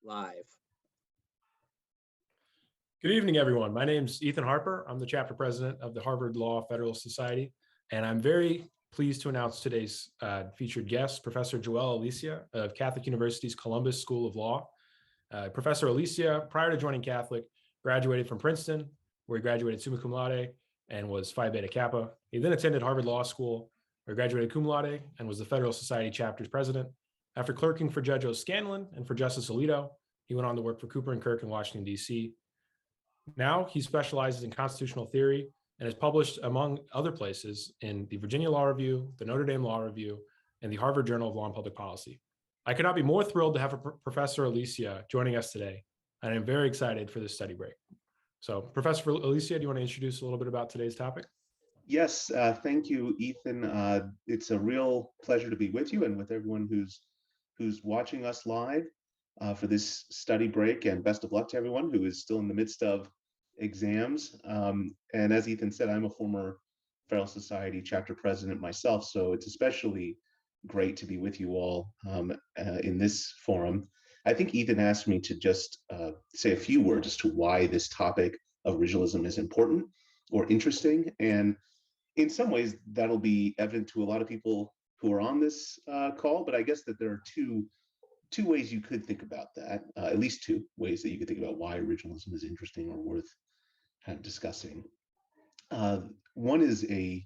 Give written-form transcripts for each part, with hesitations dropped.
live. Good evening, everyone. My name's Ethan Harper. I'm the chapter president of the Harvard Law Federalist Society, and I'm very pleased to announce today's featured guest, Professor Joelle Alicea of Catholic University's Columbus School of Law. Professor Alicea, prior to joining Catholic, graduated from Princeton, where he graduated summa cum laude and was Phi Beta Kappa. He then attended Harvard Law School, where he graduated cum laude and was the Federalist Society chapter's president. After clerking for Judge O'Scanlan and for Justice Alito, he went on to work for Cooper and Kirk in Washington, D.C. Now he specializes in constitutional theory and has published, among other places, in the Virginia Law Review, the Notre Dame Law Review, and the Harvard Journal of Law and Public Policy. I could not be more thrilled to have Professor Alicea joining us today, and I'm very excited for this study break. So, Professor Alicea, do you want to introduce a little bit about today's topic? Yes, thank you, Ethan. It's a real pleasure to be with you and with everyone who's watching us live for this study break, and best of luck to everyone who is still in the midst of exams. And as Ethan said, I'm a former Federalist Society chapter president myself, so it's especially great to be with you all in this forum. I think Ethan asked me to just say a few words as to why this topic of originalism is important or interesting, and in some ways that'll be evident to a lot of people who are on this call, but I guess that there are two ways you could think about that, at least two ways that you could think about why originalism is interesting or worth kind of discussing. One is a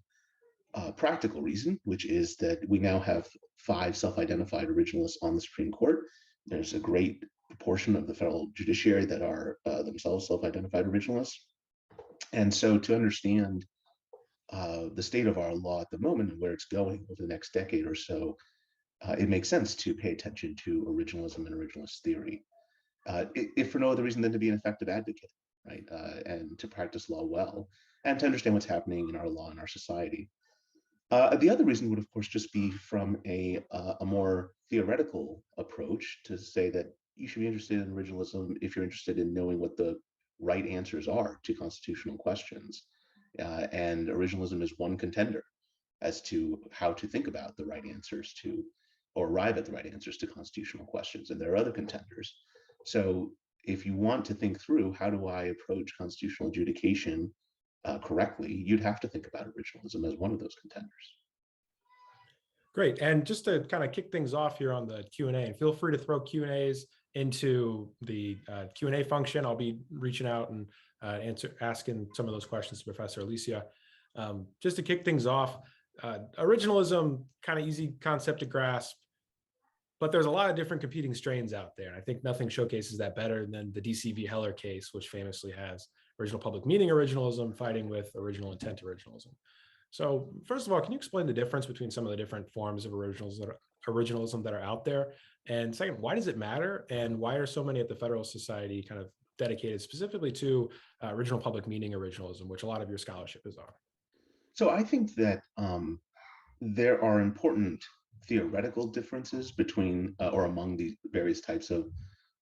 practical reason, which is that we now have 5 self-identified originalists on the Supreme Court. There's a great proportion of the federal judiciary that are themselves self-identified originalists. And so to understand the state of our law at the moment and where it's going over the next decade or so, it makes sense to pay attention to originalism and originalist theory, if for no other reason than to be an effective advocate, right? And to practice law well, and to understand what's happening in our law and our society. The other reason would, of course, just be from a more theoretical approach, to say that you should be interested in originalism if you're interested in knowing what the right answers are to constitutional questions. And originalism is one contender as to how to think about the right answers to, or arrive at the right answers to constitutional questions. And there are other contenders. So if you want to think through how do I approach constitutional adjudication correctly, you'd have to think about originalism as one of those contenders. Great. And just to kind of kick things off here on the Q&A, and feel free to throw Q&As into the Q&A function. I'll be reaching out and asking some of those questions to Professor Alicea. Just to kick things off, originalism, kind of easy concept to grasp, but there's a lot of different competing strains out there. And I think nothing showcases that better than the DC v. Heller case, which famously has original public meaning originalism fighting with original intent originalism. So first of all, can you explain the difference between some of the different forms of originalism that are out there? And second, why does it matter? And why are so many at the Federalist Society kind of dedicated specifically to original public meaning originalism, which a lot of your scholarship is on? So I think that there are important theoretical differences between or among the various types of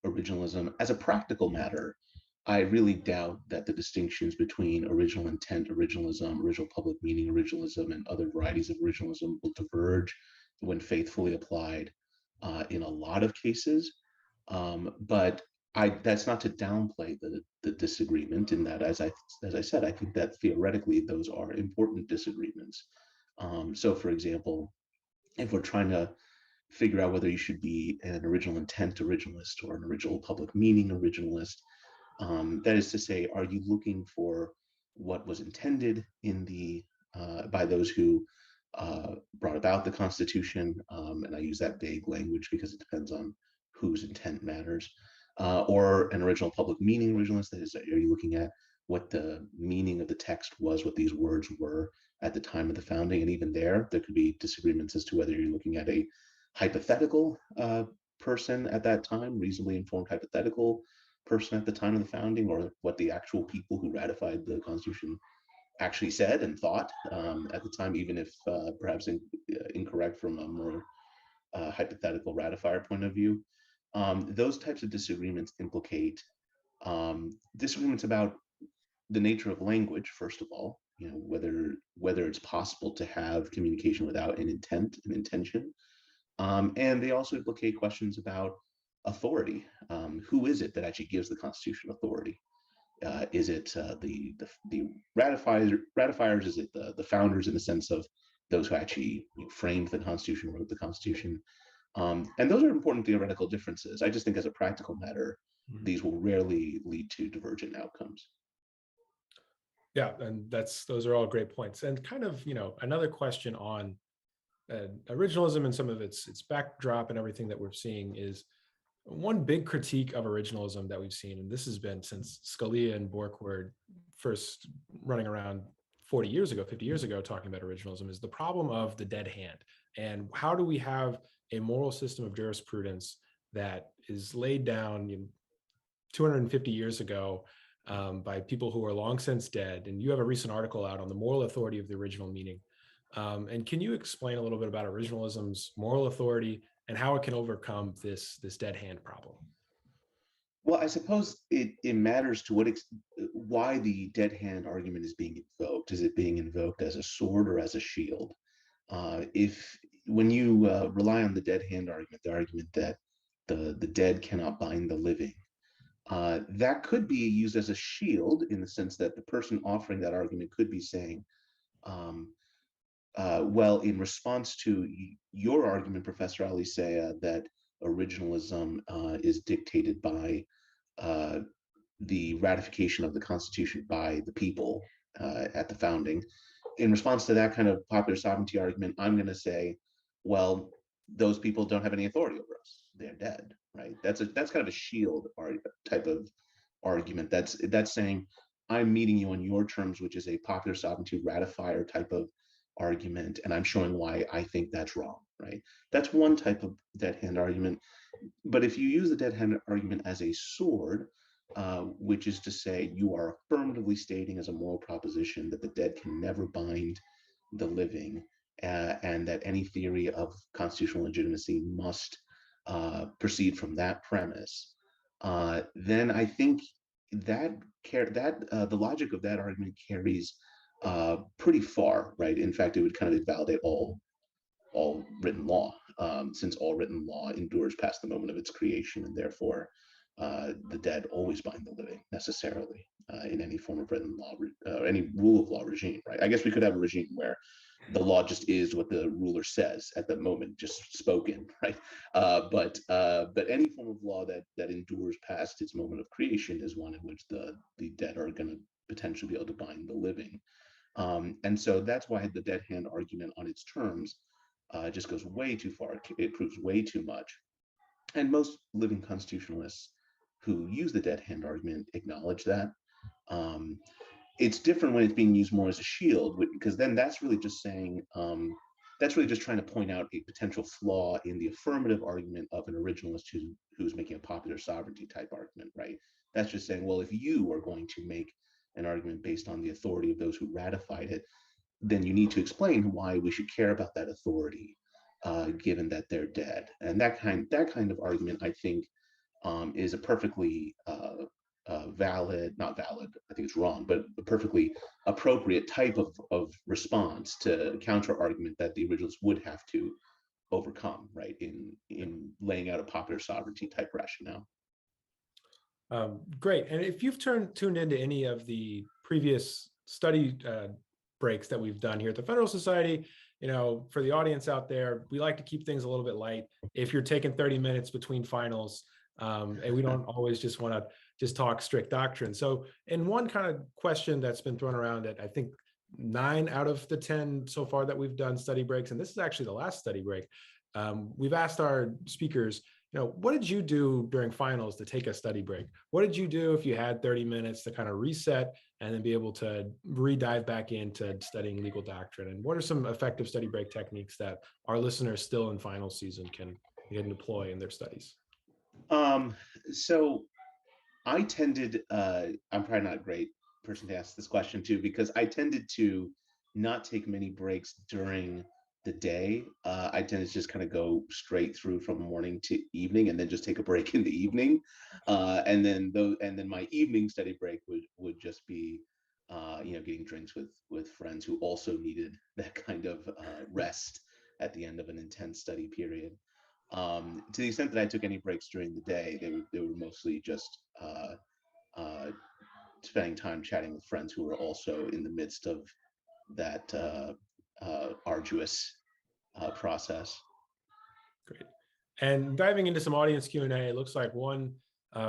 originalism. As a practical matter, I really doubt that the distinctions between original intent originalism, original public meaning originalism, and other varieties of originalism will diverge when faithfully applied in a lot of cases. But that's not to downplay the disagreement, in that, as I said, I think that theoretically those are important disagreements. So for example, if we're trying to figure out whether you should be an original intent originalist or an original public meaning originalist, that is to say, are you looking for what was intended in the by those who brought about the Constitution? And I use that vague language because it depends on whose intent matters. Or an original public meaning originalist, that is, are you looking at what the meaning of the text was, what these words were at the time of the founding? And even there could be disagreements as to whether you're looking at a hypothetical person at that time, reasonably informed hypothetical person at the time of the founding, or what the actual people who ratified the Constitution actually said and thought at the time, even if perhaps incorrect from a more hypothetical ratifier point of view. Those types of disagreements implicate disagreements about the nature of language, first of all, whether it's possible to have communication without an intent, an intention. And they also implicate questions about authority. Who is it that actually gives the Constitution authority? Is it the ratifiers? Is it the founders, in the sense of those who actually framed the Constitution, wrote the Constitution? And those are important theoretical differences. I just think as a practical matter, these will rarely lead to divergent outcomes. Yeah, and those are all great points. And kind of, another question on originalism and some of its backdrop and everything that we're seeing is one big critique of originalism that we've seen, and this has been since Scalia and Bork were first running around 40 years ago, 50 years ago, talking about originalism, is the problem of the dead hand. And how do we have a moral system of jurisprudence that is laid down 250 years ago by people who are long since dead? And you have a recent article out on the moral authority of the original meaning. And can you explain a little bit about originalism's moral authority and how it can overcome this dead hand problem? Well, I suppose it matters to why the dead hand argument is being invoked. Is it being invoked as a sword or as a shield? If when you rely on the dead hand argument, the argument that the dead cannot bind the living, that could be used as a shield, in the sense that the person offering that argument could be saying, well, in response to your argument, Professor Alicea, that originalism is dictated by the ratification of the Constitution by the people at the founding. In response to that kind of popular sovereignty argument, I'm going to say, well, those people don't have any authority over us; they're dead, right? That's kind of a shield type of argument. That's saying, I'm meeting you on your terms, which is a popular sovereignty ratifier type of argument, and I'm showing why I think that's wrong, right? That's one type of dead hand argument. But if you use the dead hand argument as a sword, which is to say you are affirmatively stating as a moral proposition that the dead can never bind the living, and that any theory of constitutional legitimacy must proceed from that premise, then I think that the logic of that argument carries pretty far, right? In fact, it would kind of invalidate all written law, since all written law endures past the moment of its creation, and therefore the dead always bind the living necessarily in any form of written law, any rule of law regime, right? I guess we could have a regime where the law just is what the ruler says at the moment, just spoken, right? But any form of law that endures past its moment of creation is one in which the dead are going to potentially be able to bind the living. And so that's why the dead hand argument on its terms just goes way too far. It proves way too much. And most living constitutionalists who use the dead hand argument acknowledge that. It's different when it's being used more as a shield, because then that's really just saying, that's really just trying to point out a potential flaw in the affirmative argument of an originalist who's making a popular sovereignty type argument, right? That's just saying, well, if you are going to make an argument based on the authority of those who ratified it, then you need to explain why we should care about that authority, given that they're dead. And that kind of argument, I think, is a perfectly not valid, I think it's wrong, but a perfectly appropriate type of response to counter argument that the originals would have to overcome, right, in laying out a popular sovereignty type rationale. Great. And if you've tuned into any of the previous study breaks that we've done here at the Federalist Society, for the audience out there, we like to keep things a little bit light. If you're taking 30 minutes between finals, and we don't always just want to just talk strict doctrine. So in one kind of question that's been thrown around at, I think, 9 out of the 10 so far that we've done study breaks, and this is actually the last study break, we've asked our speakers, what did you do during finals to take a study break? What did you do if you had 30 minutes to kind of reset and then be able to re-dive back into studying legal doctrine? And what are some effective study break techniques that our listeners still in final season can deploy in their studies? So I tended, I'm probably not a great person to ask this question to, because I tended to not take many breaks during the day. I tend to just kind of go straight through from morning to evening, and then just take a break in the evening. And then my evening study break would just be, getting drinks with friends who also needed that kind of rest at the end of an intense study period. To the extent that I took any breaks during the day, they were mostly just spending time chatting with friends who were also in the midst of that arduous process. Great. And diving into some audience Q&A, it looks like one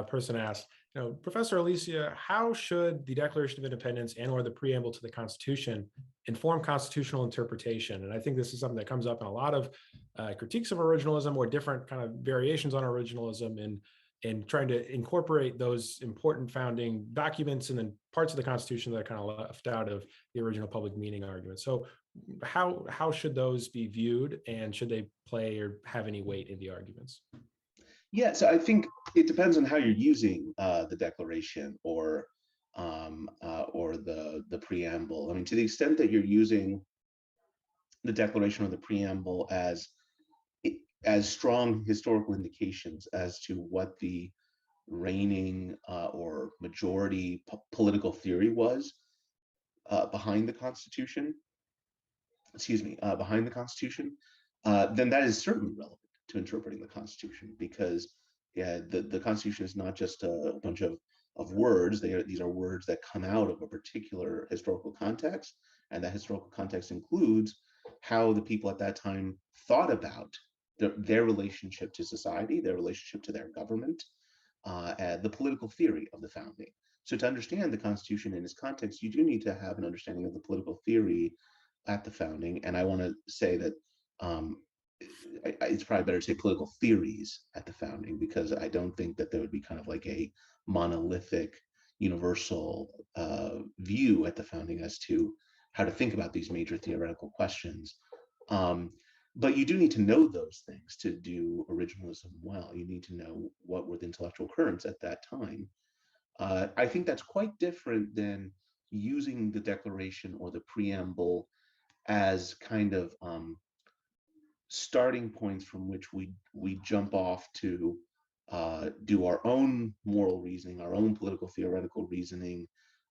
person asked, Professor Alicea, how should the Declaration of Independence and or the preamble to the Constitution inform constitutional interpretation? And I think this is something that comes up in a lot of critiques of originalism or different kind of variations on originalism in trying to incorporate those important founding documents and then parts of the Constitution that are kind of left out of the original public meaning argument. So how should those be viewed, and should they play or have any weight in the arguments? Yeah, so I think it depends on how you're using the Declaration or the preamble. I mean, to the extent that you're using the Declaration or the preamble as strong historical indications as to what the reigning or majority political theory was behind the Constitution, then that is certainly relevant to interpreting the Constitution, because the Constitution is not just a bunch of words. These are words that come out of a particular historical context, and that historical context includes how the people at that time thought about their relationship to society, their relationship to their government, the political theory of the founding. So to understand the Constitution in its context, you do need to have an understanding of the political theory at the founding. And I want to say that it's probably better to say political theories at the founding, because I don't think that there would be kind of like a monolithic, universal view at the founding as to how to think about these major theoretical questions. But you do need to know those things to do originalism well. You need to know what were the intellectual currents at that time. I think that's quite different than using the Declaration or the preamble as kind of starting points from which we jump off to do our own moral reasoning, our own political theoretical reasoning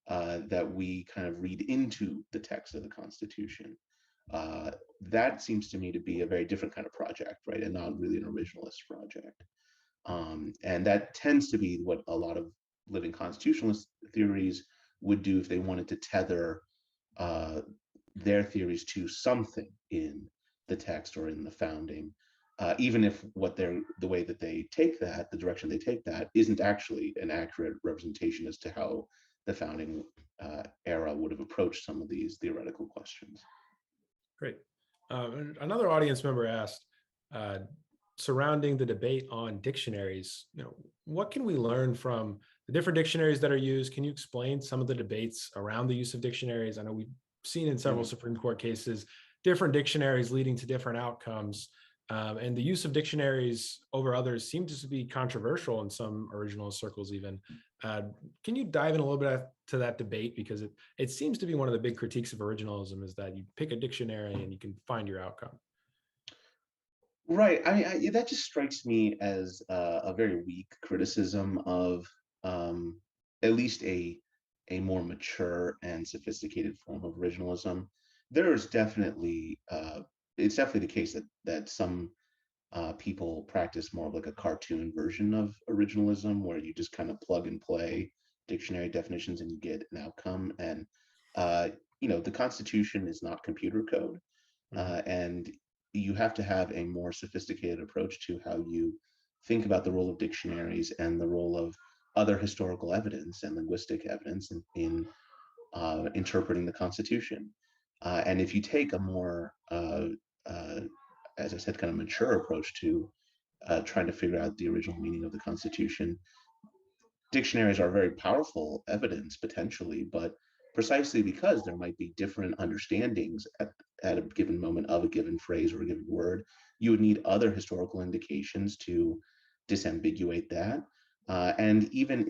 that we kind of read into the text of the Constitution. That seems to me to be a very different kind of project, right? And not really an originalist project. And that tends to be what a lot of living constitutionalist theories would do if they wanted to tether their theories to something in the text or in the founding, even if the way that they take that, the direction they take that, isn't actually an accurate representation as to how the founding era would have approached some of these theoretical questions. Great. Another audience member asked, surrounding the debate on dictionaries, what can we learn from the different dictionaries that are used? Can you explain some of the debates around the use of dictionaries? I know we've seen in several Supreme Court cases different dictionaries leading to different outcomes, and the use of dictionaries over others seems to be controversial in some originalist circles even. Can you dive in a little bit to that debate? Because it seems to be one of the big critiques of originalism is that you pick a dictionary and you can find your outcome. Right. I mean, that just strikes me as a very weak criticism of at least a more mature and sophisticated form of originalism. There is definitely, it's definitely the case that some people practice more of like a cartoon version of originalism, where you just kind of plug and play dictionary definitions and you get an outcome. And the Constitution is not computer code, and you have to have a more sophisticated approach to how you think about the role of dictionaries and the role of other historical evidence and linguistic evidence in interpreting the Constitution. And if you take a more, as I said, kind of mature approach to trying to figure out the original meaning of the Constitution, dictionaries are very powerful evidence potentially, but precisely because there might be different understandings at a given moment of a given phrase or a given word, you would need other historical indications to disambiguate that. And even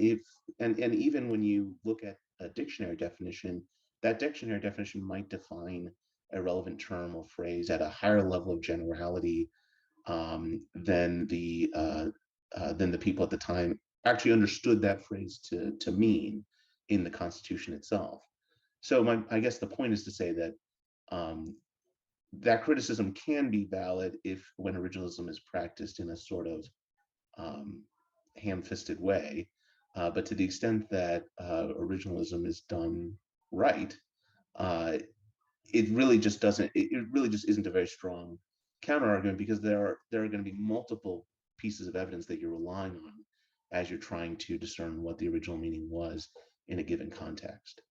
when you look at a dictionary definition, that dictionary definition might define a relevant term or phrase at a higher level of generality than the people at the time actually understood that phrase to mean in the Constitution itself. So I guess the point is to say that that criticism can be valid if when originalism is practiced in a sort of ham-fisted way, but to the extent that originalism is done right, it really just doesn't. It really just isn't a very strong counter argument, because there are going to be multiple pieces of evidence that you're relying on as you're trying to discern what the original meaning was in a given context.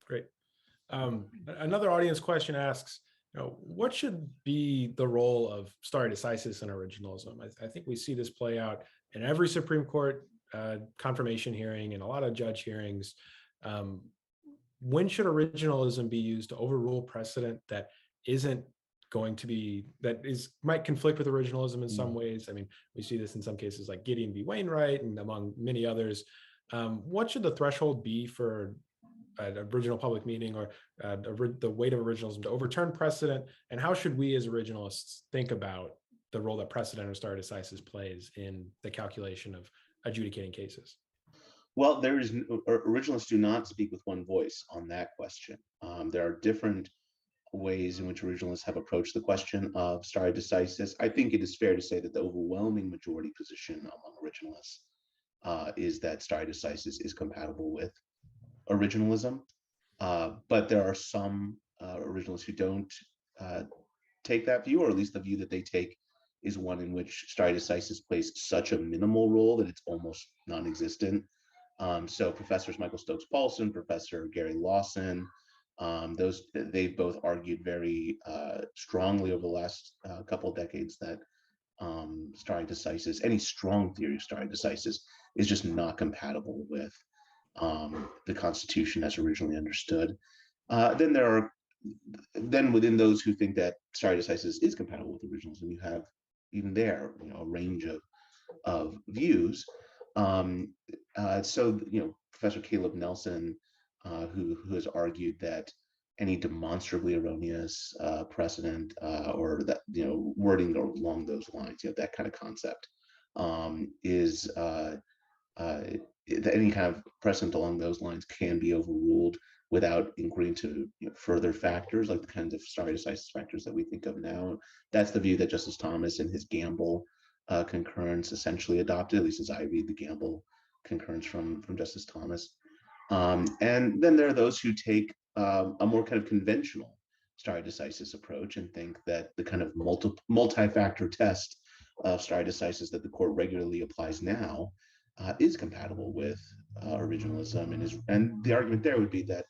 Great. Another audience question asks, what should be the role of stare decisis in originalism? I think we see this play out in every Supreme Court confirmation hearing and a lot of judge hearings. When should originalism be used to overrule precedent that isn't going to be, might conflict with originalism in some ways? I mean, we see this in some cases like Gideon v. Wainwright and among many others. What should the threshold be for original public meaning, or the weight of originalism to overturn precedent? And how should we as originalists think about the role that precedent or stare decisis plays in the calculation of adjudicating cases? Well, originalists do not speak with one voice on that question. There are different ways in which originalists have approached the question of stare decisis. I think it is fair to say that the overwhelming majority position among originalists is that stare decisis is compatible with originalism, but there are some originalists who don't take that view, or at least the view that they take is one in which stare decisis plays such a minimal role that it's almost non-existent. So Professors Michael Stokes Paulson, Professor Gary Lawson, they've both argued very strongly over the last couple of decades that stare decisis, any strong theory of stare decisis, is just not compatible with the Constitution as originally understood. Then within those who think that stare decisis is compatible with originalism, you have even there, a range of views. So Professor Caleb Nelson, who has argued that any demonstrably erroneous precedent or that wording along those lines, that kind of concept is that any kind of precedent along those lines can be overruled without inquiry into further factors, like the kinds of stare decisis factors that we think of now. That's the view that Justice Thomas in his Gamble concurrence essentially adopted, at least as I read the Gamble concurrence from Justice Thomas. And then there are those who take a more kind of conventional stare decisis approach and think that the kind of multi-factor test of stare decisis that the court regularly applies now is compatible with originalism, and the argument there would be that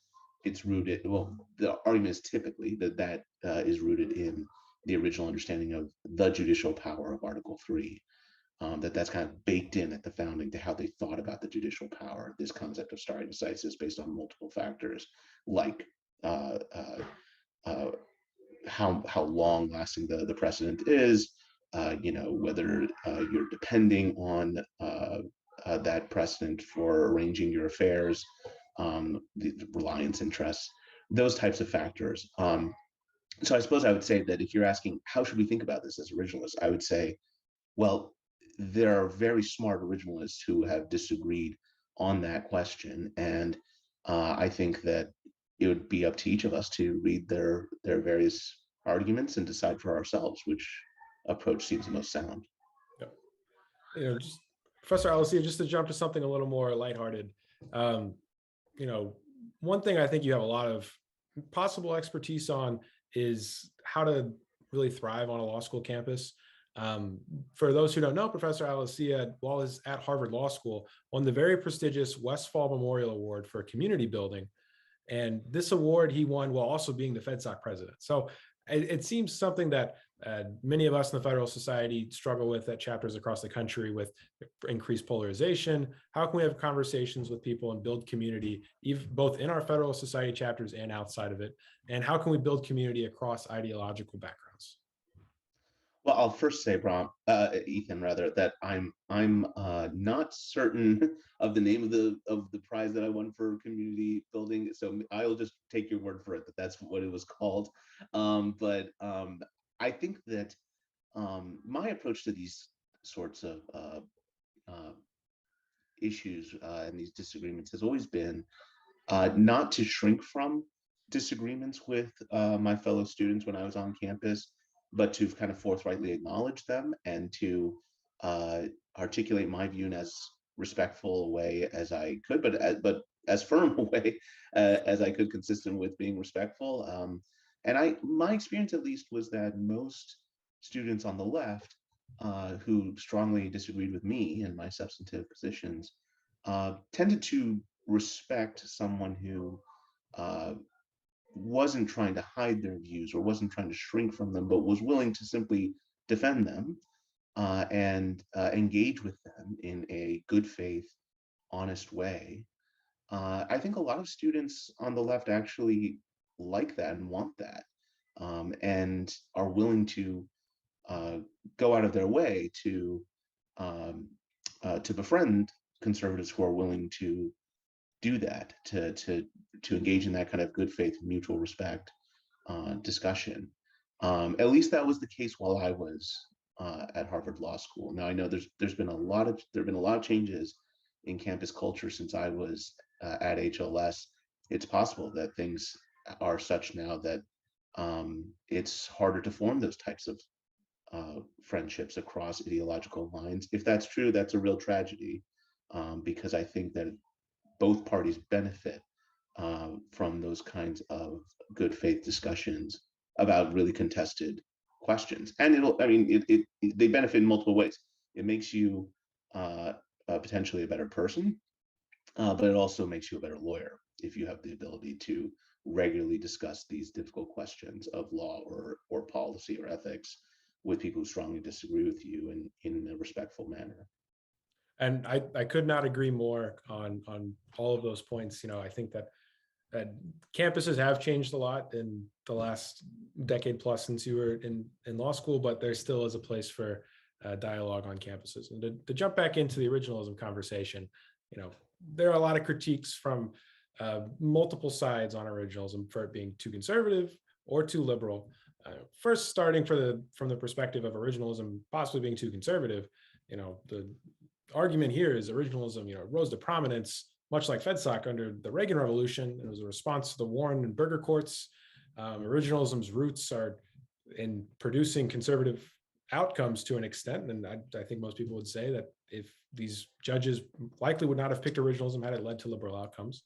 it's rooted. Well, the argument is typically that is rooted in the original understanding of the judicial power of Article 3. That's kind of baked in at the founding to how they thought about the judicial power. This concept of stare decisis based on multiple factors, like how long lasting the precedent is, whether you're depending on that precedent for arranging your affairs, the reliance interests, those types of factors. So I suppose I would say that if you're asking how should we think about this as originalists, I would say, well, there are very smart originalists who have disagreed on that question, and I think that it would be up to each of us to read their various arguments and decide for ourselves which approach seems the most sound. Yep. Just Professor Alicea, just to jump to something a little more lighthearted, one thing I think you have a lot of possible expertise on is how to really thrive on a law school campus. For those who don't know, Professor Alicea, while he's at Harvard Law School, won the very prestigious Westfall Memorial Award for community building. And this award he won while also being the FEDSOC president. So it seems something that many of us in the Federalist Society struggle with at chapters across the country with increased polarization. How can we have conversations with people and build community, both in our Federalist Society chapters and outside of it? And how can we build community across ideological backgrounds? Well, I'll first say, Ethan, rather, that I'm not certain of the name of the prize that I won for community building, so I'll just take your word for it that that's what it was called. But I think that my approach to these sorts of issues and these disagreements has always been not to shrink from disagreements with my fellow students when I was on campus, but to kind of forthrightly acknowledge them and to uh, articulate my view in as respectful a way as I could, but as firm a way as I could, consistent with being respectful. And my experience at least was that most students on the left who strongly disagreed with me and my substantive positions tended to respect someone who uh, wasn't trying to hide their views or wasn't trying to shrink from them, but was willing to simply defend them and engage with them in a good faith, honest way. I think a lot of students on the left actually like that and want that, and are willing to uh, go out of their way um, to befriend conservatives who are willing to do that, to engage in that kind of good faith, mutual respect discussion. At least that was the case while I was at Harvard Law School. Now I know there have been a lot of changes in campus culture since I was at HLS. It's possible that things are such now that it's harder to form those types of friendships across ideological lines. If that's true, that's a real tragedy, because I think that both parties benefit from those kinds of good faith discussions about really contested questions. And they benefit in multiple ways. It makes you potentially a better person, but it also makes you a better lawyer if you have the ability to regularly discuss these difficult questions of law or policy or ethics with people who strongly disagree with you in a respectful manner. And I could not agree more on all of those points. I think that campuses have changed a lot in the last decade plus since you were in law school, but there still is a place for dialogue on campuses. And to jump back into the originalism conversation, there are a lot of critiques from multiple sides on originalism for it being too conservative or too liberal. First, starting from the perspective of originalism possibly being too conservative, the argument here is originalism, rose to prominence much like FEDSOC under the Reagan Revolution. It was a response to the Warren and Burger courts. Originalism's roots are in producing conservative outcomes to an extent. And I think most people would say that if these judges likely would not have picked originalism had it led to liberal outcomes.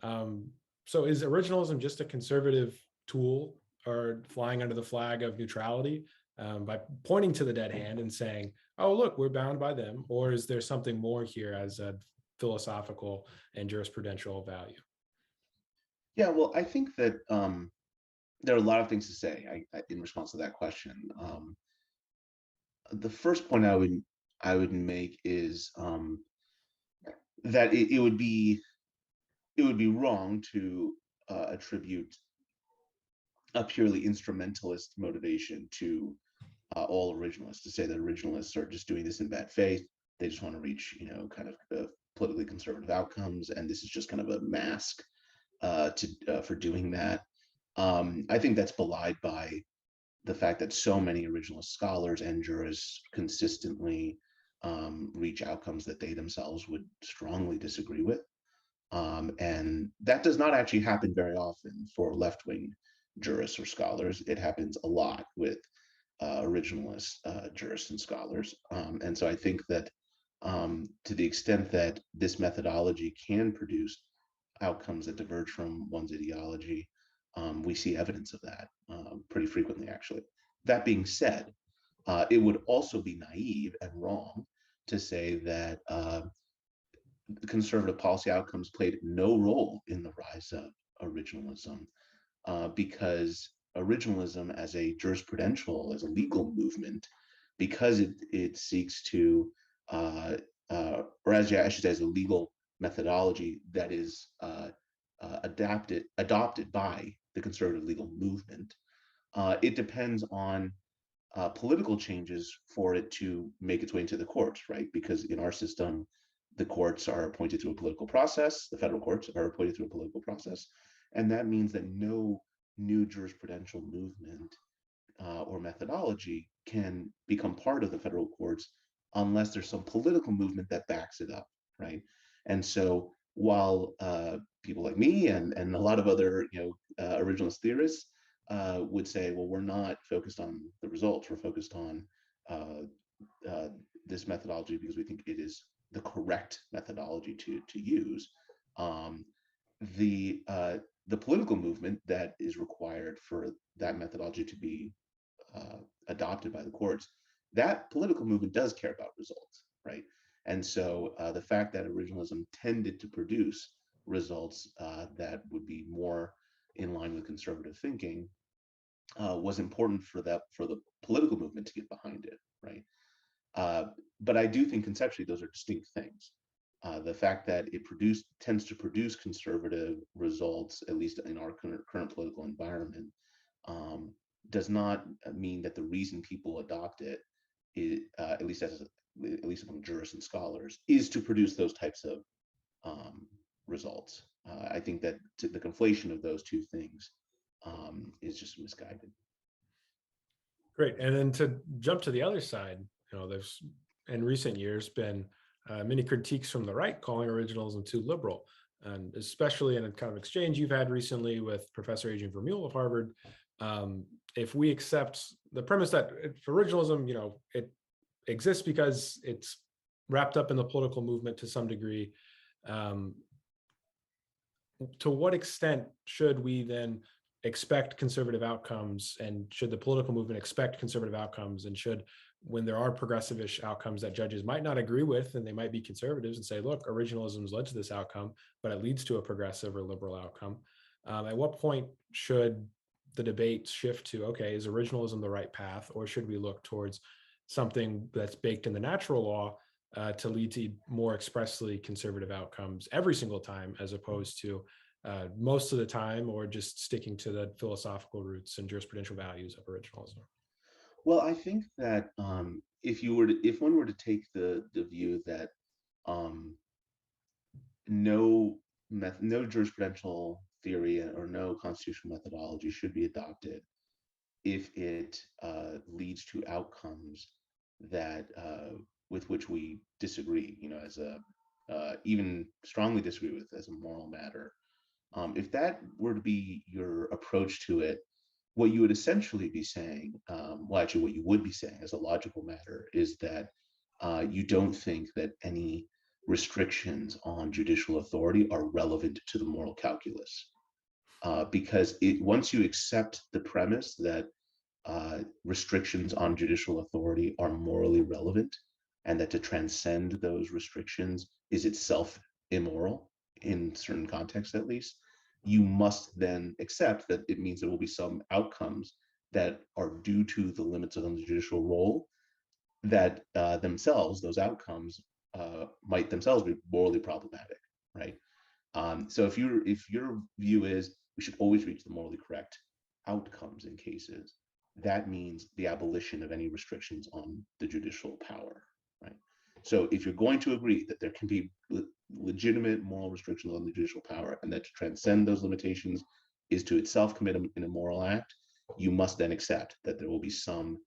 So is originalism just a conservative tool or flying under the flag of neutrality by pointing to the dead hand and saying, oh, look, we're bound by them? Or is there something more here as a philosophical and jurisprudential value? Yeah, well, I think that there are a lot of things to say in response to that question. The first point I would make is that it would be wrong to attribute a purely instrumentalist motivation to all originalists, to say that originalists are just doing this in bad faith. They just want to reach, kind of politically conservative outcomes, and this is just kind of a mask for doing that. I think that's belied by the fact that so many originalist scholars and jurists consistently reach outcomes that they themselves would strongly disagree with. And that does not actually happen very often for left-wing jurists or scholars. It happens a lot with originalist jurists and scholars. And so I think that to the extent that this methodology can produce outcomes that diverge from one's ideology, we see evidence of that pretty frequently, actually. That being said, it would also be naive and wrong to say that conservative policy outcomes played no role in the rise of originalism, because originalism as a jurisprudential, as a legal movement, because it seeks to, or as I should say, as a legal methodology that is adopted by the conservative legal movement, it depends on political changes for it to make its way into the courts, right? Because in our system, the courts are appointed through a political process, the federal courts are appointed through a political process, and that means that no new jurisprudential movement or methodology can become part of the federal courts unless there's some political movement that backs it up, right? And so while people like me and a lot of other originalist theorists would say, well, we're not focused on the results, we're focused on this methodology because we think it is the correct methodology to use. The political movement that is required for that methodology to be adopted by the courts, that political movement does care about results, right? And so the fact that originalism tended to produce results that would be more in line with conservative thinking was important for the political movement to get behind it, right? But I do think conceptually those are distinct things. The fact that it tends to produce conservative results, at least in our current political environment, does not mean that the reason people adopt it, at least among jurists and scholars, is to produce those types of results. I think that the conflation of those two things is just misguided. Great. And then to jump to the other side, there's in recent years been many critiques from the right calling originalism too liberal, and especially in a kind of exchange you've had recently with Professor Adrian Vermeule of Harvard. If we accept the premise that for originalism, it exists because it's wrapped up in the political movement to some degree, to what extent should we then expect conservative outcomes, and should the political movement expect conservative outcomes, and should, when there are progressive-ish outcomes that judges might not agree with, and they might be conservatives and say, look, originalism's led to this outcome, but it leads to a progressive or liberal outcome. At what point should the debate shift to, okay, is originalism the right path, or should we look towards something that's baked in the natural law to lead to more expressly conservative outcomes every single time, as opposed to most of the time, or just sticking to the philosophical roots and jurisprudential values of originalism? Well, I think that if one were to take the view that no jurisprudential theory or no constitutional methodology should be adopted if it leads to outcomes that with which we disagree, as a even strongly disagree with as a moral matter. If that were to be your approach to it, what you would essentially be saying, well, actually what you would be saying as a logical matter, is that you don't think that any restrictions on judicial authority are relevant to the moral calculus. Because once you accept the premise that restrictions on judicial authority are morally relevant, and that to transcend those restrictions is itself immoral, in certain contexts at least, you must then accept that it means there will be some outcomes that are due to the limits of the judicial role that themselves, those outcomes, might themselves be morally problematic, right? So if your view is we should always reach the morally correct outcomes in cases, that means the abolition of any restrictions on the judicial power, right? So if you're going to agree that there can be legitimate moral restrictions on the judicial power, and that to transcend those limitations is to itself commit an immoral act, you must then accept that there will be some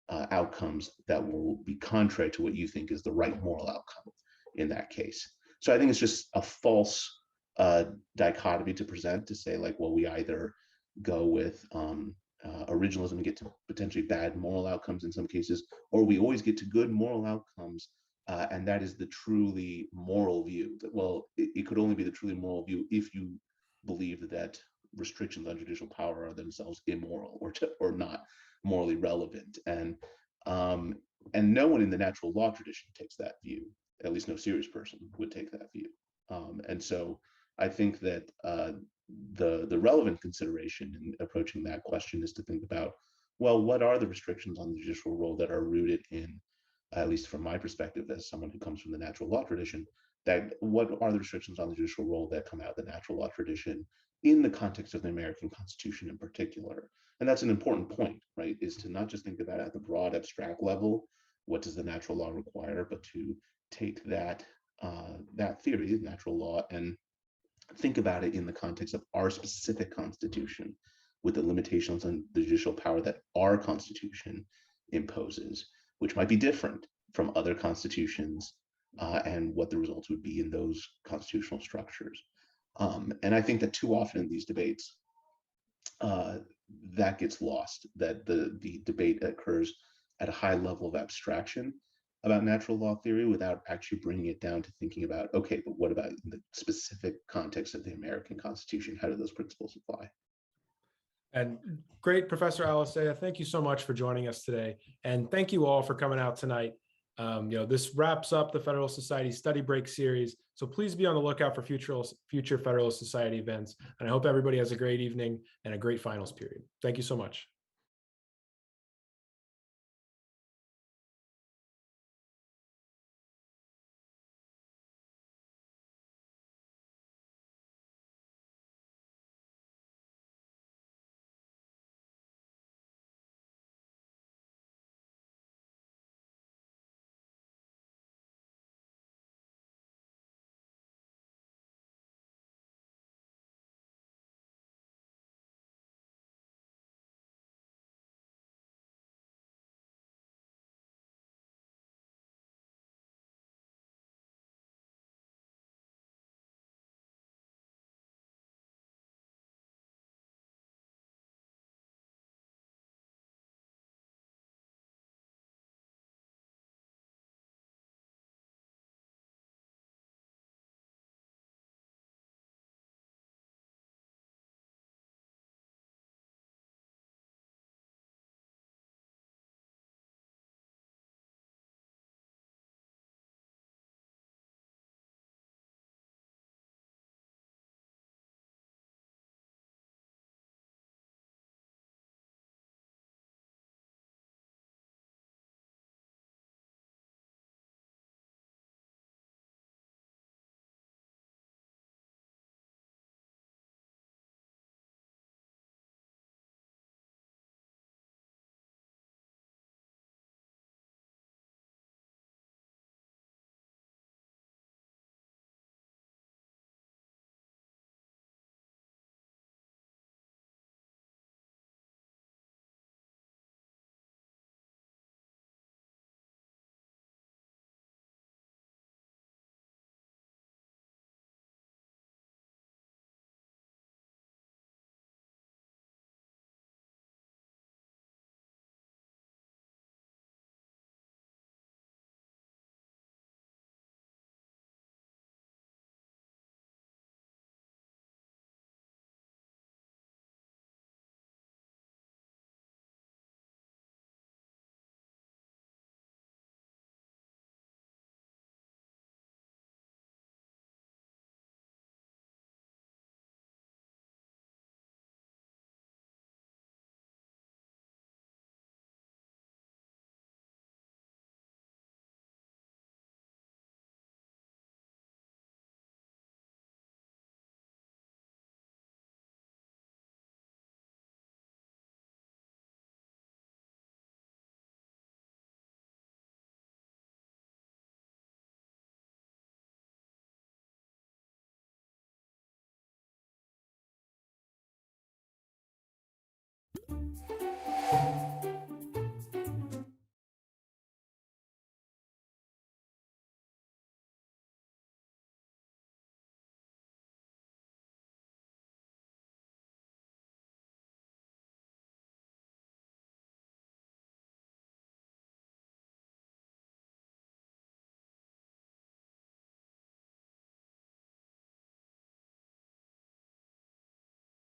outcomes that will be contrary to what you think is the right moral outcome in that case. So I think it's just a false dichotomy to present, to say like, well, we either go with originalism and get to potentially bad moral outcomes in some cases, or we always get to good moral outcomes, and that is the truly moral view. That, well, it could only be the truly moral view if you believe that restrictions on judicial power are themselves immoral or not morally relevant. And no one in the natural law tradition takes that view. At least no serious person would take that view. And so I think that the relevant consideration in approaching that question is to think about, well, what are the restrictions on the judicial role that are rooted in, at least from my perspective as someone who comes from the natural law tradition, that what are the restrictions on the judicial role that come out of the natural law tradition in the context of the American Constitution in particular? And that's an important point, right? Is to not just think about it at the broad abstract level, what does the natural law require, but to take that theory, natural law, and think about it in the context of our specific Constitution, with the limitations on the judicial power that our Constitution imposes, which might be different from other constitutions and what the results would be in those constitutional structures. And I think that too often in these debates, that gets lost, that the debate occurs at a high level of abstraction about natural law theory without actually bringing it down to thinking about, okay, but what about the specific context of the American Constitution? How do those principles apply? And great, Professor Alicea, thank you so much for joining us today. And thank you all for coming out tonight. This wraps up the Federalist Society Study Break series. So please be on the lookout for future Federalist Society events. And I hope everybody has a great evening and a great finals period. Thank you so much.